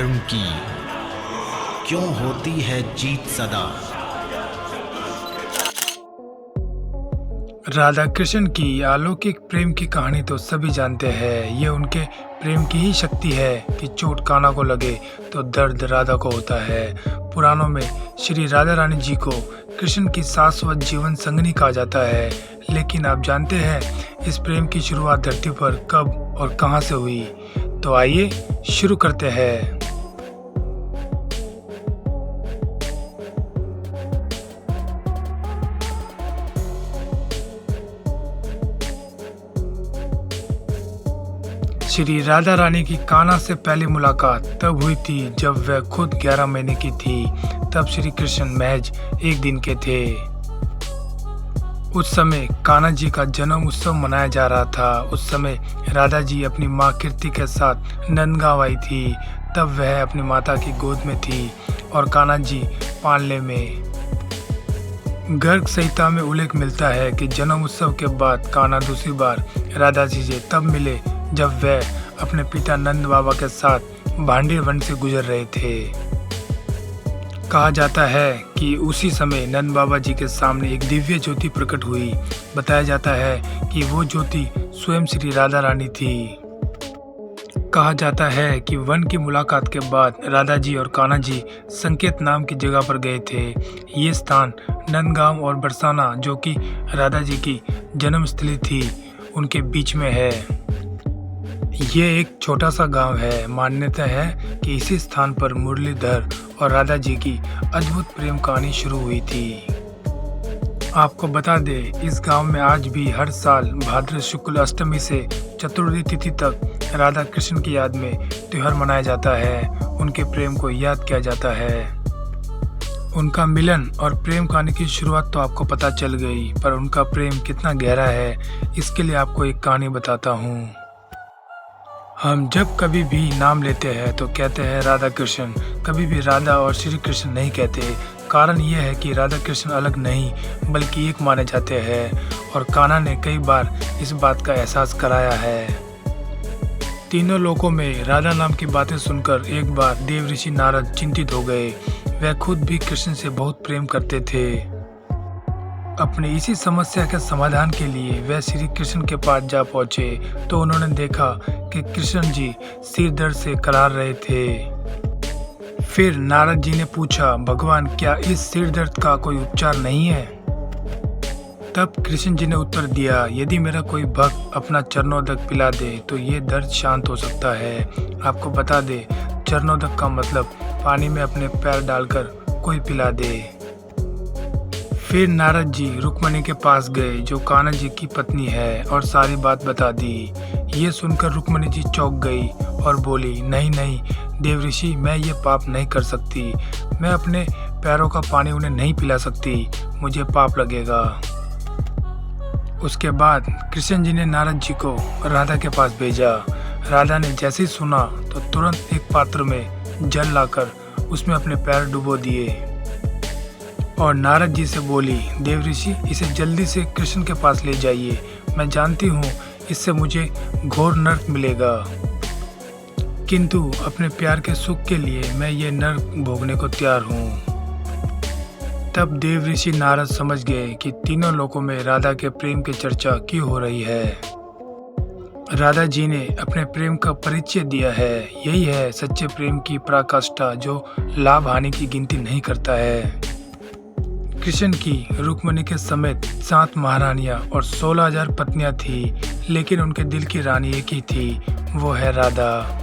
अधर्म की, क्यों होती है जीत सदा। राधा कृष्ण की अलौकिक प्रेम की कहानी तो सभी जानते हैं। ये उनके प्रेम की ही शक्ति है कि चोट कान्हा को लगे तो दर्द राधा को होता है। पुराणों में श्री राधा रानी जी को कृष्ण की शाश्वत जीवन संगनी कहा जाता है। लेकिन आप जानते हैं इस प्रेम की शुरुआत धरती पर कब और कहां से हुई? तो आइए शुरू करते हैं। श्री राधा रानी की कान्हा से पहली मुलाकात तब हुई थी जब वह खुद 11 महीने की थी। तब श्री कृष्ण महज एक दिन के थे। उस समय कान्हा जी का जन्म उत्सव मनाया जा रहा था। उस समय राधा जी अपनी माँ कीर्ति के साथ नंदगांव आई थी। तब वह अपनी माता की गोद में थी और कान्हा जी पालने में। गर्ग संहिता में उल्लेख मिलता है कि जन्म उत्सव के बाद कान्हा दूसरी बार राधा जी से तब मिले जब वह अपने पिता नंद बाबा के साथ भांडीर वन से गुजर रहे थे। कहा जाता है कि उसी समय नंद बाबा जी के सामने एक दिव्य ज्योति प्रकट हुई। बताया जाता है कि वो ज्योति स्वयं श्री राधा रानी थी। कहा जाता है कि वन की मुलाकात के बाद राधा जी और कान्हा जी संकेत नाम की जगह पर गए थे। ये स्थान नंदगांव और बरसाना, जो कि राधा जी की जन्मस्थली थी, उनके बीच में है। ये एक छोटा सा गांव है। मान्यता है कि इसी स्थान पर मुरलीधर और राधा जी की अद्भुत प्रेम कहानी शुरू हुई थी। आपको बता दें, इस गांव में आज भी हर साल भाद्र शुक्ल अष्टमी से चतुर्थी तिथि तक राधा कृष्ण की याद में त्योहार मनाया जाता है। उनके प्रेम को याद किया जाता है। उनका मिलन और प्रेम कहानी की शुरुआत तो आपको पता चल गई, पर उनका प्रेम कितना गहरा है इसके लिए आपको एक कहानी बताता हूँ। हम जब कभी भी नाम लेते हैं तो कहते हैं राधा कृष्ण, कभी भी राधा और श्री कृष्ण नहीं कहते। कारण यह है कि राधा कृष्ण अलग नहीं बल्कि एक माने जाते हैं और कान्हा ने कई बार इस बात का एहसास कराया है। तीनों लोकों में राधा नाम की बातें सुनकर एक बार देव ऋषि नारद चिंतित हो गए। वह खुद भी कृष्ण से बहुत प्रेम करते थे। अपनी इसी समस्या के समाधान के लिए वह श्री कृष्ण के पास जा पहुंचे तो उन्होंने देखा कि कृष्ण जी सिर दर्द से कराह रहे थे। फिर नारद जी ने पूछा, भगवान क्या इस सिर दर्द का कोई उपचार नहीं है? तब कृष्ण जी ने उत्तर दिया, यदि मेरा कोई भक्त अपना चरणोदक पिला दे तो ये दर्द शांत हो सकता है। आपको बता दे, चरणोदक का मतलब पानी में अपने पैर डालकर कोई पिला दे। फिर नारद जी रुक्मणी के पास गए जो कान्हा जी की पत्नी है और सारी बात बता दी। ये सुनकर रुक्मणी जी चौंक गई और बोली, नहीं नहीं देव ऋषि, मैं ये पाप नहीं कर सकती। मैं अपने पैरों का पानी उन्हें नहीं पिला सकती, मुझे पाप लगेगा। उसके बाद कृष्ण जी ने नारद जी को राधा के पास भेजा। राधा ने जैसे ही सुना तो तुरंत एक पात्र में जल लाकर उसमें अपने पैर डुबो दिए और नारद जी से बोली, देव ऋषि इसे जल्दी से कृष्ण के पास ले जाइए। मैं जानती हूँ इससे मुझे घोर नरक मिलेगा, किंतु अपने प्यार के सुख के लिए मैं ये नरक भोगने को तैयार हूँ। तब देव ऋषि नारद समझ गए कि तीनों लोकों में राधा के प्रेम की चर्चा क्यों हो रही है। राधा जी ने अपने प्रेम का परिचय दिया है। यही है सच्चे प्रेम की पराकाष्ठा जो लाभ हानि की गिनती नहीं करता है। कृष्ण की रुक्मणी के समेत 7 महारानियां और 16,000 पत्नियां थी, लेकिन उनके दिल की रानी एक ही थी, वो है राधा।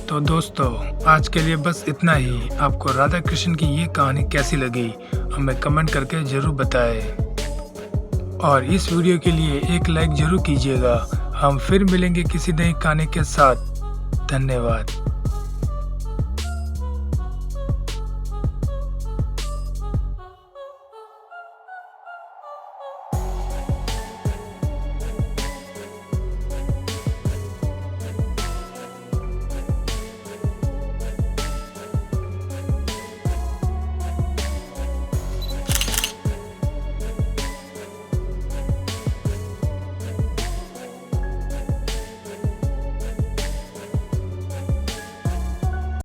तो दोस्तों, आज के लिए बस इतना ही। आपको राधा कृष्ण की ये कहानी कैसी लगी हमें कमेंट करके जरूर बताएं और इस वीडियो के लिए एक लाइक जरूर कीजिएगा। हम फिर मिलेंगे किसी नई कहानी के साथ। धन्यवाद।